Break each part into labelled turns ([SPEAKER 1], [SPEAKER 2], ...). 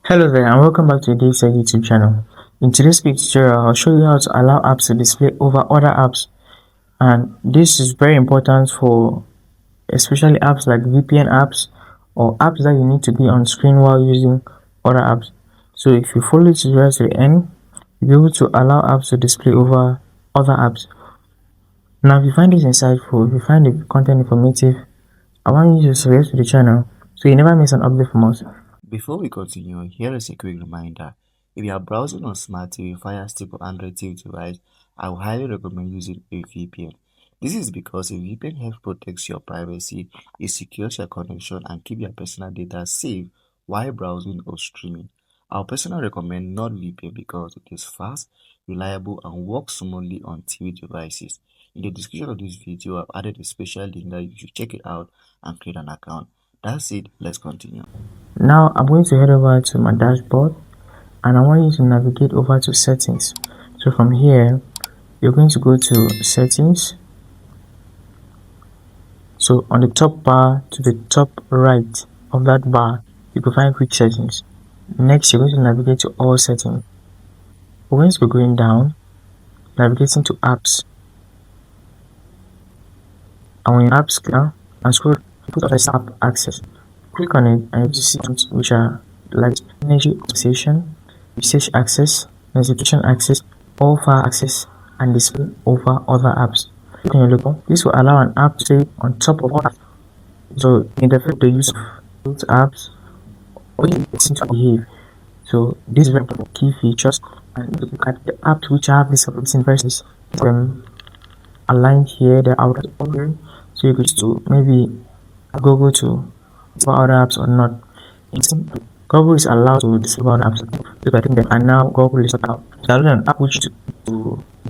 [SPEAKER 1] Hello there and welcome back to the DaveTech YouTube channel. In today's quick tutorial, I'll show you how to allow apps to display over other apps, and this is very important for especially apps like VPN apps or apps that you need to be on screen while using other apps. So if you follow the tutorial to the end, you'll be able to allow apps to display over other apps. Now if you find this insightful, if you find the content informative, I want you to subscribe to the channel so you never miss an update from us.
[SPEAKER 2] Before we continue, here is a quick reminder. If you are browsing on Smart TV, Fire Stick or Android TV device, I would highly recommend using a VPN. This is because a VPN helps protect your privacy, it secures your connection and keep your personal data safe while browsing or streaming. I personally recommend NordVPN because it is fast, reliable and works smoothly on TV devices. In the description of this video, I've added a special link that you should check it out and create an account. That's it, let's continue.
[SPEAKER 1] Now I'm going to head over to my dashboard and I want you to navigate over to settings. So from here, you're going to go to settings. So on the top bar to the top right of that bar, you can find quick settings. Next, you're going to navigate to all settings. We're going to be going down, navigating to apps. And when apps clear and scroll, put app access. Click on it and you see which are like energy optimization, usage access, notification access, all file access, and display over other apps. Click on your logo. This will allow an app to stay on top of other apps. So it affects the use of those apps or it seems to behave. So these are very important key features, and look at the apps which have this operating versions aligned here. They're out of order. So you could to maybe Google to disable other apps or not. Google is allowed to disable other apps. Look at them, and now Google is allowed. So an app which to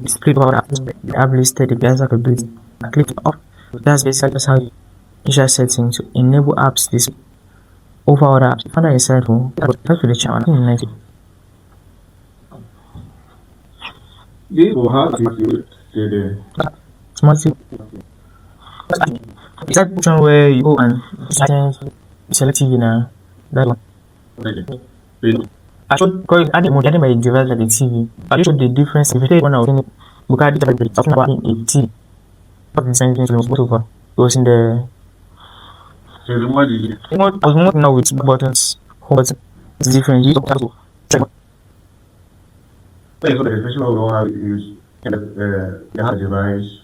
[SPEAKER 1] display other apps, the app listed the browser capability. I click off. That's basically just how you use your settings to enable apps this over other apps. Find that insightful. Subscribe to the channel. Smart is that option where you go and select TV now? That one. I showed because I didn't my device like a TV. I showed the difference if you take one out in because I talking about a TV. What the same thing was over. It was in the remote was more now with buttons. But it's different. You don't have to check. Especially when we have use the device.